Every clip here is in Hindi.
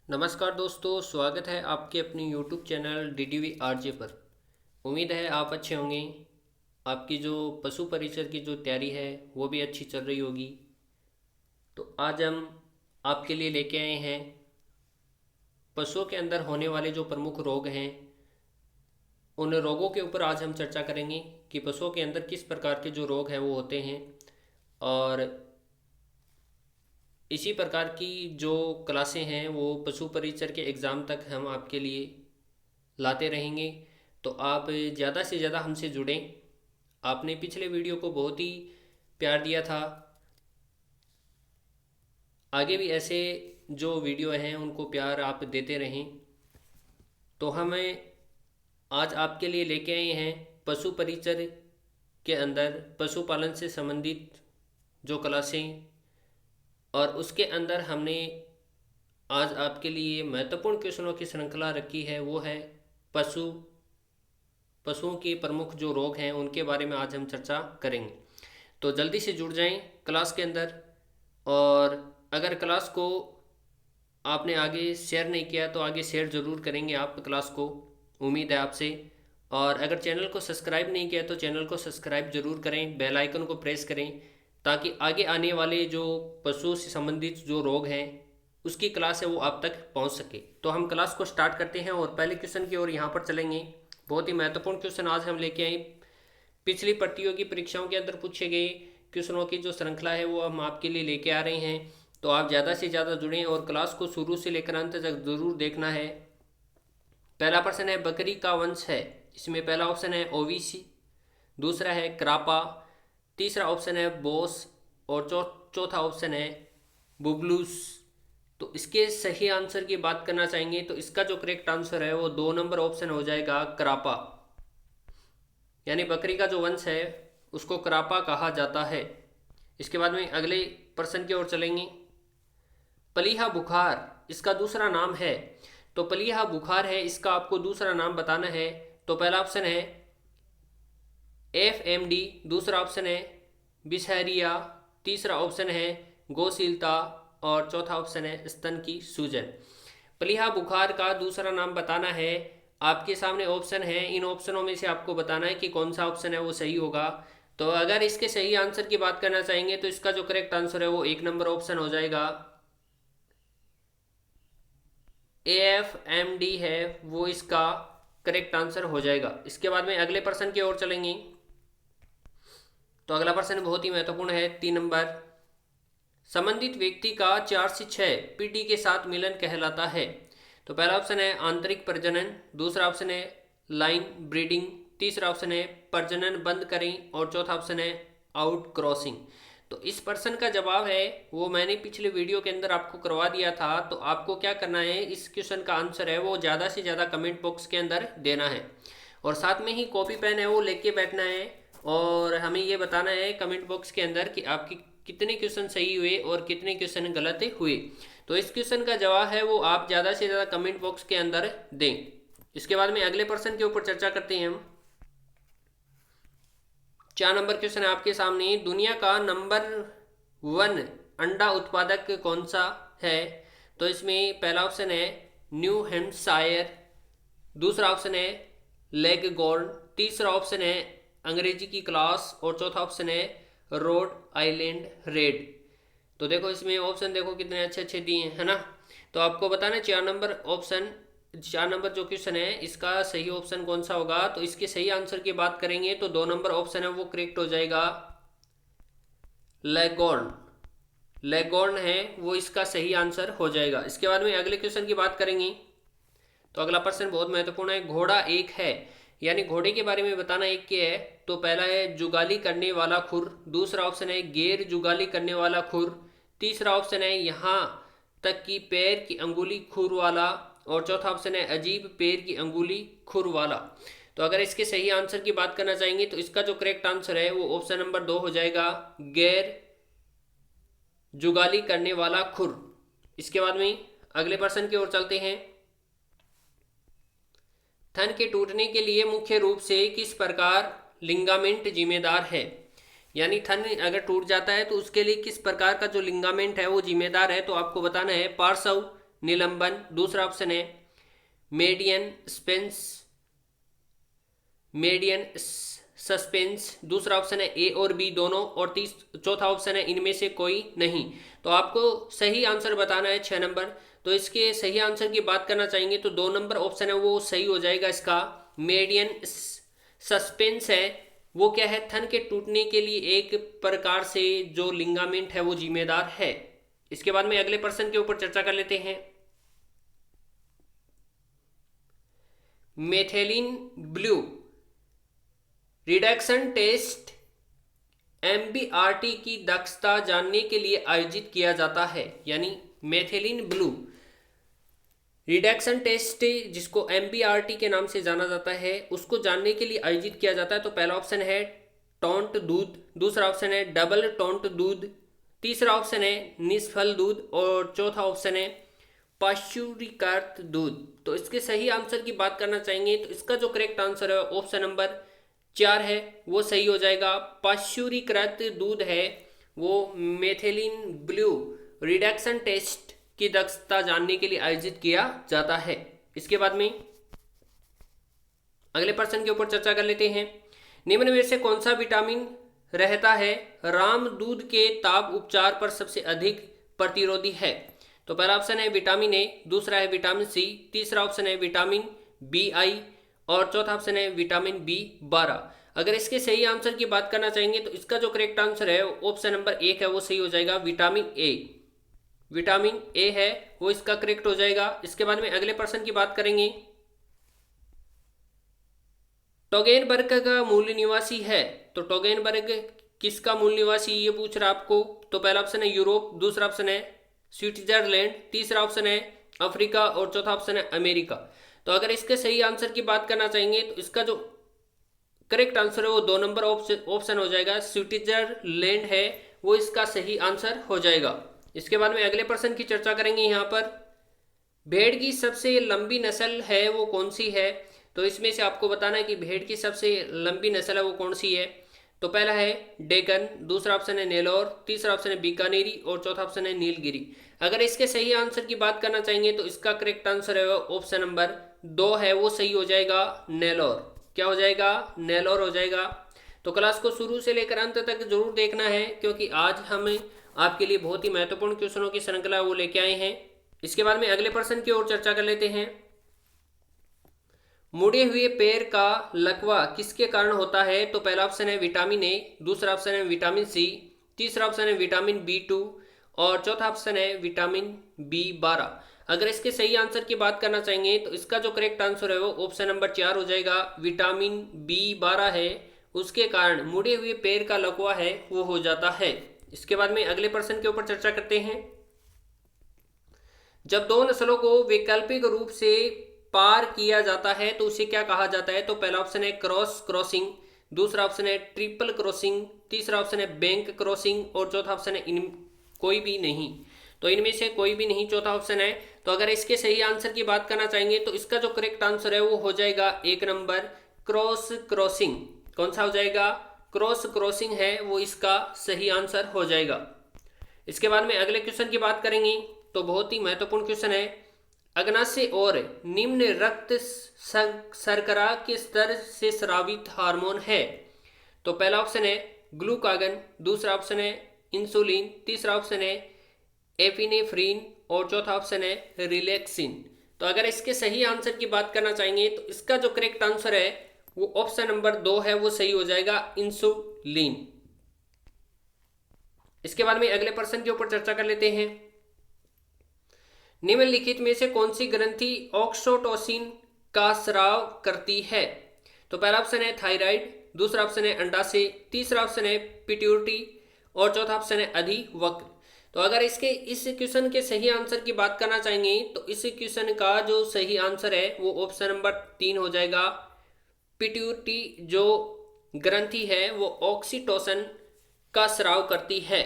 नमस्कार दोस्तों, स्वागत है आपके अपने YouTube चैनल DDV RJ पर। उम्मीद है आप अच्छे होंगे। आपकी जो पशु परिचर की जो तैयारी है वो भी अच्छी चल रही होगी। तो आज हम आपके लिए लेके आए हैं पशुओं के अंदर होने वाले जो प्रमुख रोग हैं, उन रोगों के ऊपर आज हम चर्चा करेंगे कि पशुओं के अंदर किस प्रकार के जो रोग हैं वो होते हैं। और इसी प्रकार की जो क्लासें हैं वो पशु परिचर के एग्ज़ाम तक हम आपके लिए लाते रहेंगे। तो आप ज़्यादा से ज़्यादा हमसे जुड़ें। आपने पिछले वीडियो को बहुत ही प्यार दिया था। आगे भी ऐसे जो वीडियो हैं उनको प्यार आप देते रहें। तो हमें आज आपके लिए लेके आए हैं पशु परिचर के अंदर पशुपालन से संबंधित जो क्लासें, और उसके अंदर हमने आज आपके लिए महत्वपूर्ण क्वेश्चनों की श्रृंखला रखी है। वो है पशुओं के प्रमुख जो रोग हैं उनके बारे में आज हम चर्चा करेंगे। तो जल्दी से जुड़ जाएं क्लास के अंदर। और अगर क्लास को आपने आगे शेयर नहीं किया तो आगे शेयर ज़रूर करेंगे आप क्लास को, उम्मीद है आपसे। और अगर चैनल को सब्सक्राइब नहीं किया तो चैनल को सब्सक्राइब ज़रूर करें, बेल आइकन को प्रेस करें, ताकि आगे आने वाले जो पशुओं से संबंधित जो रोग हैं उसकी क्लास है वो आप तक पहुंच सके। तो हम क्लास को स्टार्ट करते हैं और पहले क्वेश्चन की ओर यहाँ पर चलेंगे। बहुत ही महत्वपूर्ण क्वेश्चन आज हम लेके आए। पिछली प्रतियोगी परीक्षाओं के अंदर पूछे गए क्वेश्चनों की जो श्रृंखला है वो हम आपके लिए लेके आ रहे हैं। तो आप ज़्यादा से ज़्यादा जुड़ें और क्लास को शुरू से लेकर अंत तक ज़रूर देखना है। पहला प्रश्न है बकरी का वंश है। इसमें पहला ऑप्शन है ओवीसी, दूसरा है क्रापा, तीसरा ऑप्शन है बोस और चौथा ऑप्शन है बुबलूस। तो इसके सही आंसर की बात करना चाहेंगे तो इसका जो करेक्ट आंसर है वो 2 नंबर ऑप्शन हो जाएगा, क्रापा। यानी बकरी का जो वंश है उसको क्रापा कहा जाता है। इसके बाद में अगले प्रश्न की ओर चलेंगे। पलीहा बुखार इसका दूसरा नाम है। तो पलीहा बुखार है, इसका आपको दूसरा नाम बताना है। तो पहला ऑप्शन है FMD, दूसरा ऑप्शन है बिसहरिया, तीसरा ऑप्शन है गोशीलता और चौथा ऑप्शन है स्तन की सूजन। प्लीहा बुखार का दूसरा नाम बताना है। आपके सामने ऑप्शन है, इन ऑप्शनों में से आपको बताना है कि कौन सा ऑप्शन है वो सही होगा। तो अगर इसके सही आंसर की बात करना चाहेंगे तो इसका जो करेक्ट आंसर है वो 1 नंबर ऑप्शन हो जाएगा, AFMD है वो इसका करेक्ट आंसर हो जाएगा। इसके बाद में अगले प्रश्न की ओर चलेंगे। तो अगला प्रश्न बहुत ही महत्वपूर्ण है, 3 नंबर। संबंधित व्यक्ति का 4 से 6 पीढ़ी के साथ मिलन कहलाता है। तो पहला ऑप्शन है आंतरिक प्रजनन, दूसरा ऑप्शन है लाइन ब्रीडिंग, तीसरा ऑप्शन है प्रजनन बंद करें और चौथा ऑप्शन है आउट क्रॉसिंग। तो इस प्रश्न का जवाब है वो मैंने पिछले वीडियो के अंदर आपको करवा दिया था। तो आपको क्या करना है, इस क्वेश्चन का आंसर है वो ज़्यादा से ज़्यादा कमेंट बॉक्स के अंदर देना है और साथ में ही कॉपी पेन है वो लेके बैठना है और हमें ये बताना है कमेंट बॉक्स के अंदर कि आपकी कितने क्वेश्चन सही हुए और कितने क्वेश्चन गलत हुए। तो इस क्वेश्चन का जवाब है वो आप ज़्यादा से ज़्यादा कमेंट बॉक्स के अंदर दें। इसके बाद में अगले प्रश्न के ऊपर चर्चा करते हैं हम। 4 नंबर क्वेश्चन है आपके सामने। दुनिया का नंबर 1 अंडा उत्पादक कौन सा है। तो इसमें पहला ऑप्शन है न्यू हैम्पशायर, दूसरा ऑप्शन है लेगगॉर्न, तीसरा ऑप्शन है अंग्रेजी की क्लास और चौथा ऑप्शन है रोड आइलैंड रेड। तो देखो इसमें ऑप्शन देखो कितने अच्छे अच्छे दिए हैं, है ना। तो आपको बताना 4 नंबर जो क्वेश्चन है इसका सही ऑप्शन कौन सा होगा। तो इसके सही आंसर की बात करेंगे तो 2 नंबर ऑप्शन है वो करेक्ट हो जाएगा, लेगॉर्न। लेगॉर्न है वो इसका सही आंसर हो जाएगा। इसके बाद में अगले क्वेश्चन की बात करेंगे। तो अगला प्रश्न बहुत महत्वपूर्ण है। घोड़ा एक है, यानी घोड़े के बारे में बताना एक के है। तो पहला है जुगाली करने वाला खुर, दूसरा ऑप्शन है गैर जुगाली करने वाला खुर, तीसरा ऑप्शन है यहाँ तक कि पैर की अंगुली खुर वाला और चौथा ऑप्शन है अजीब पैर की अंगुली खुर वाला। तो अगर इसके सही आंसर की बात करना चाहेंगे तो इसका जो करेक्ट आंसर है वो ऑप्शन नंबर 2 हो जाएगा, गैर जुगाली करने वाला खुर। इसके बाद में अगले प्रश्न की ओर चलते हैं। थन के टूटने के लिए मुख्य रूप से किस प्रकार लिंगामेंट जिम्मेदार है। यानी थन अगर टूट जाता है तो उसके लिए किस प्रकार का जो लिंगामेंट है वो जिम्मेदार है। तो आपको बताना है पार्श्व निलंबन, दूसरा ऑप्शन है मेडियन सस्पेंस, दूसरा ऑप्शन है ए और बी दोनों, और चौथा ऑप्शन है इनमें से कोई नहीं। तो आपको सही आंसर बताना है 6 नंबर। तो इसके सही आंसर की बात करना चाहेंगे तो 2 नंबर ऑप्शन है वो सही हो जाएगा। इसका मेडियन सस्पेंस है वो क्या है, थन के टूटने के लिए एक प्रकार से जो लिगामेंट है वो जिम्मेदार है। इसके बाद में अगले प्रश्न के ऊपर चर्चा कर लेते हैं। मेथिलीन ब्लू रिडक्शन टेस्ट एमबीआरटी की दक्षता जानने के लिए आयोजित किया जाता है, यानी मेथिलीन ब्लू रिडक्शन टेस्ट जिसको एमबीआरटी के नाम से जाना जाता है उसको जानने के लिए आयोजित किया जाता है। तो पहला ऑप्शन है टोंट दूध, दूसरा ऑप्शन है डबल टोंट दूध, तीसरा ऑप्शन है निष्फल दूध, और चौथा ऑप्शन है पाश्चुरीकृत दूध। तो इसके सही आंसर की बात करना चाहेंगे तो इसका जो करेक्ट आंसर है ऑप्शन नंबर 4 है वो सही हो जाएगा। पाश्चुरीकृत दूध है वो मेथिलीन ब्लू रिडक्शन टेस्ट की दक्षता जानने के लिए आयोजित किया जाता है। इसके बाद में अगले प्रश्न के ऊपर चर्चा कर लेते हैं। निम्न में से कौन सा विटामिन रहता है राम दूध के ताप उपचार पर सबसे अधिक प्रतिरोधी है? तो पहला ऑप्शन है विटामिन ए, दूसरा है विटामिन सी, तीसरा ऑप्शन है विटामिन बी आई, और चौथा ऑप्शन है विटामिन B12। अगर इसके सही आंसर की बात करना चाहेंगे तो इसका जो करेक्ट आंसर है ऑप्शन नंबर 1 है वो सही हो जाएगा। विटामिन ए है वो इसका करेक्ट हो जाएगा। इसके बाद में अगले प्रश्न की बात करेंगे। टोगेनबर्ग का मूल निवासी है, तो टोगेनबर्ग किसका मूल निवासी ये पूछ रहा आपको। तो पहला ऑप्शन है यूरोप, दूसरा ऑप्शन है स्विट्जरलैंड, तीसरा ऑप्शन है अफ्रीका, और चौथा ऑप्शन है अमेरिका। तो अगर इसके सही आंसर की बात करना चाहेंगे तो इसका जो करेक्ट आंसर है वो 2 नंबर ऑप्शन हो जाएगा, स्विट्जरलैंड है वो इसका सही आंसर हो जाएगा। इसके बाद में अगले प्रश्न की चर्चा करेंगे। यहाँ पर भेड़ की सबसे लंबी नस्ल है वो कौन सी है? तो इसमें से आपको बताना है कि भेड़ की सबसे लंबी नस्ल है वो कौन सी है। तो पहला है डेकन, दूसरा ऑप्शन है नेलोर, तीसरा ऑप्शन है बीकानेरी, और चौथा ऑप्शन है नीलगिरी। अगर इसके सही आंसर की बात करना चाहेंगे तो इसका करेक्ट आंसर है ऑप्शन नंबर 2 है वो सही हो जाएगा, नेलोर। क्या हो जाएगा? नेलोर हो जाएगा। तो क्लास को शुरू से लेकर अंत तक जरूर देखना है क्योंकि आज हम आपके लिए बहुत ही महत्वपूर्ण क्वेश्चनों की श्रृंखला वो लेके आए हैं। इसके बाद में अगले प्रश्न की ओर चर्चा कर लेते हैं। मुड़े हुए पैर का लकवा किसके कारण होता है? तो पहला ऑप्शन है विटामिन ए, दूसरा ऑप्शन है विटामिन सी, तीसरा ऑप्शन है विटामिन B2, और चौथा ऑप्शन है विटामिन B12। अगर इसके सही आंसर की बात करना चाहेंगे तो इसका जो करेक्ट आंसर है वो ऑप्शन नंबर 4 हो जाएगा, विटामिन B12 है उसके कारण मुड़े हुए पैर का लकवा है वो हो जाता है। इसके बाद में अगले प्रश्न के ऊपर चर्चा करते हैं। जब 2 नस्लों को वैकल्पिक रूप से पार किया जाता है तो उसे क्या कहा जाता है? तो पहला ऑप्शन है क्रॉसिंग, दूसरा ऑप्शन है ट्रिपल क्रॉसिंग, तीसरा ऑप्शन है बैंक क्रॉसिंग, और चौथा ऑप्शन है कोई भी नहीं। तो इनमें से कोई भी नहीं चौथा ऑप्शन है। तो अगर इसके सही आंसर की बात करना चाहेंगे तो इसका जो करेक्ट आंसर है वो हो जाएगा 1 नंबर क्रॉसिंग। कौन सा हो जाएगा? क्रॉसिंग है वो इसका सही आंसर हो जाएगा। इसके बाद में अगले क्वेश्चन की बात करेंगे तो बहुत ही महत्वपूर्ण क्वेश्चन है। अग्नाशय और निम्न रक्त शर्करा के स्तर से स्रावित हार्मोन है। तो पहला ऑप्शन है ग्लूकागन, दूसरा ऑप्शन है इंसुलिन, तीसरा ऑप्शन है एपिनेफ्रिन, और चौथा ऑप्शन है रिलैक्सिन। तो अगर इसके सही आंसर की बात करना चाहेंगे तो इसका जो करेक्ट आंसर है वो ऑप्शन नंबर 2 है वो सही हो जाएगा, इंसुलिन। इसके बाद में अगले प्रश्न के ऊपर चर्चा कर लेते हैं। निम्नलिखित में से कौन सी ग्रंथि ऑक्सीटोसिन का स्राव करती है? तो पहला ऑप्शन है थायराइड, दूसरा ऑप्शन है अंडाशय, तीसरा ऑप्शन है पिट्यूटरी, और चौथा ऑप्शन है अधिवक्र। तो अगर इसके इस क्वेश्चन के सही आंसर की बात करना चाहेंगे तो इस क्वेश्चन का जो सही आंसर है वो ऑप्शन नंबर 3 हो जाएगा। पिट्यूटरी जो ग्रंथि है वो ऑक्सीटोसिन का स्राव करती है।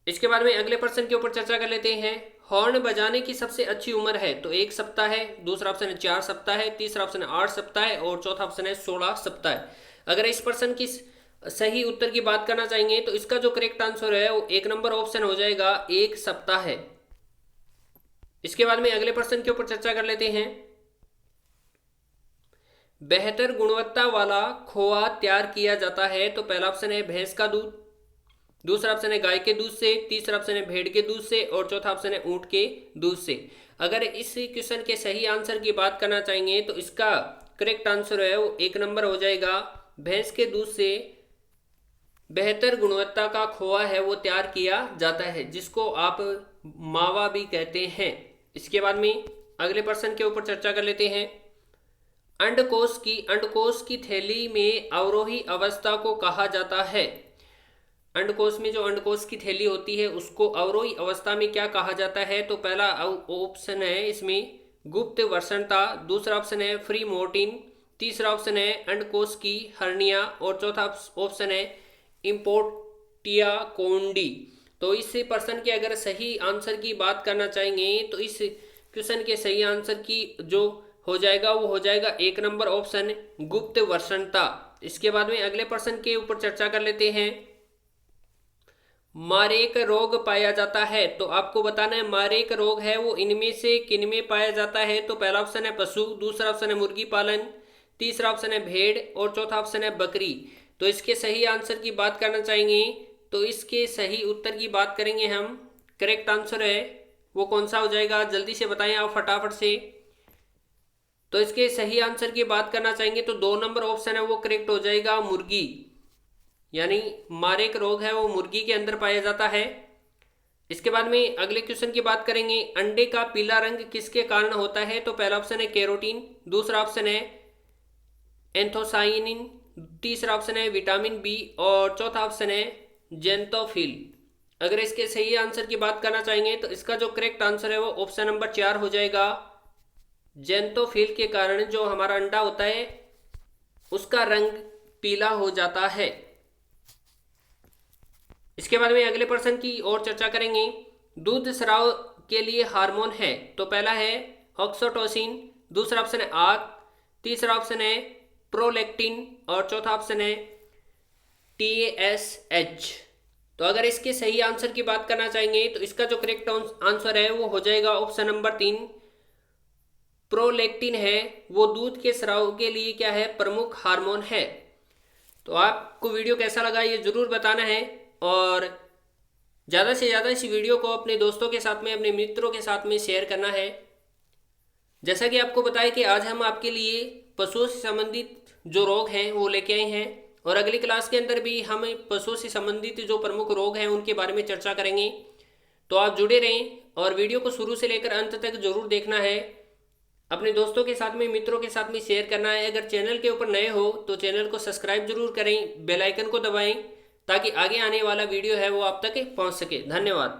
इसके बाद में अगले प्रश्न के ऊपर चर्चा कर लेते हैं। हॉर्न बजाने की सबसे अच्छी उम्र है? तो 1 सप्ताह है, दूसरा ऑप्शन है 4 सप्ताह है, तीसरा ऑप्शन है 8 सप्ताह है, और चौथा ऑप्शन है 16 सप्ताह है। अगर इस प्रश्न की सही उत्तर की बात करना चाहेंगे तो इसका जो करेक्ट आंसर है वो 1 नंबर ऑप्शन हो जाएगा, 1 सप्ताह है। इसके बाद में अगले प्रश्न के ऊपर चर्चा कर लेते हैं। बेहतर गुणवत्ता वाला खोआ तैयार किया जाता है, तो पहला ऑप्शन है भैंस का दूध, दूसरा ऑप्शन है गाय के दूध से, तीसरा ऑप्शन है भेड़ के दूध से और चौथा ऑप्शन है ऊंट के दूध से। अगर इस क्वेश्चन के सही आंसर की बात करना चाहेंगे तो इसका करेक्ट आंसर है वो 1 नंबर हो जाएगा। भैंस के दूध से बेहतर गुणवत्ता का खोआ है वो तैयार किया जाता है, जिसको आप मावा भी कहते हैं। इसके बाद में अगले प्रश्न के ऊपर चर्चा कर लेते हैं। अंडकोश की थैली में अवरोही अवस्था को कहा जाता है। अंडकोश में जो अंडकोश की थैली होती है उसको अवरोही अवस्था में क्या कहा जाता है? तो पहला ऑप्शन है इसमें गुप्त वर्षणता, दूसरा ऑप्शन है फ्री मोर्टिन, तीसरा ऑप्शन है अंडकोश की हर्निया और चौथा ऑप्शन है इम्पोर्टिया कोंडी। तो इस प्रश्न के अगर सही आंसर की बात करना चाहेंगे तो इस क्वेश्चन के सही आंसर की जो हो जाएगा वो हो जाएगा 1 नंबर ऑप्शन गुप्त वर्षणता। इसके बाद में अगले प्रश्न के ऊपर चर्चा कर लेते हैं। मारेक रोग पाया जाता है, तो आपको बताना है मारेक रोग है वो इनमें से किन में पाया जाता है? तो पहला ऑप्शन है पशु, दूसरा ऑप्शन है मुर्गी पालन, तीसरा ऑप्शन है भेड़ और चौथा ऑप्शन है बकरी। तो इसके सही आंसर की बात करना चाहेंगे तो इसके सही उत्तर की बात करेंगे हम। करेक्ट आंसर है वो कौन सा हो जाएगा? जल्दी से बताएं आप फटाफट से। तो इसके सही आंसर की बात करना चाहेंगे तो 2 नंबर ऑप्शन है वो करेक्ट हो जाएगा, मुर्गी। यानी मारेक रोग है वो मुर्गी के अंदर पाया जाता है। इसके बाद में अगले क्वेश्चन की बात करेंगे। अंडे का पीला रंग किसके कारण होता है? तो पहला ऑप्शन है कैरोटीन, दूसरा ऑप्शन है एंथोसाइनिन, तीसरा ऑप्शन है विटामिन बी और चौथा ऑप्शन है जेंथोफिल। अगर इसके सही आंसर की बात करना चाहेंगे तो इसका जो करेक्ट आंसर है वो ऑप्शन नंबर 4 हो जाएगा। जेंथोफिल के कारण जो हमारा अंडा होता है उसका रंग पीला हो जाता है। इसके बाद में अगले प्रश्न की और चर्चा करेंगे। दूध स्राव के लिए हार्मोन है, तो पहला है ऑक्सीटोसिन, दूसरा ऑप्शन है आग, तीसरा ऑप्शन है प्रोलैक्टिन और चौथा ऑप्शन है TSH। तो अगर इसके सही आंसर की बात करना चाहेंगे तो इसका जो करेक्ट आंसर है वो हो जाएगा ऑप्शन नंबर 3। प्रोलैक्टिन है वो दूध के स्राव के लिए क्या है? प्रमुख हार्मोन है। तो आपको वीडियो कैसा लगा ये जरूर बताना है और ज़्यादा से ज़्यादा इस वीडियो को अपने दोस्तों के साथ में, अपने मित्रों के साथ में शेयर करना है। जैसा कि आपको बताया कि आज हम आपके लिए पशुओं से संबंधित जो रोग हैं वो लेके आए हैं और अगली क्लास के अंदर भी हम पशुओं से संबंधित जो प्रमुख रोग हैं उनके बारे में चर्चा करेंगे। तो आप जुड़े रहें और वीडियो को शुरू से लेकर अंत तक जरूर देखना है। अपने दोस्तों के साथ में, मित्रों के साथ में शेयर करना है। अगर चैनल के ऊपर नए हो तो चैनल को सब्सक्राइब जरूर करें, बेल आइकन को दबाएं ताकि आगे आने वाला वीडियो है वो आप तक पहुंच सके। धन्यवाद।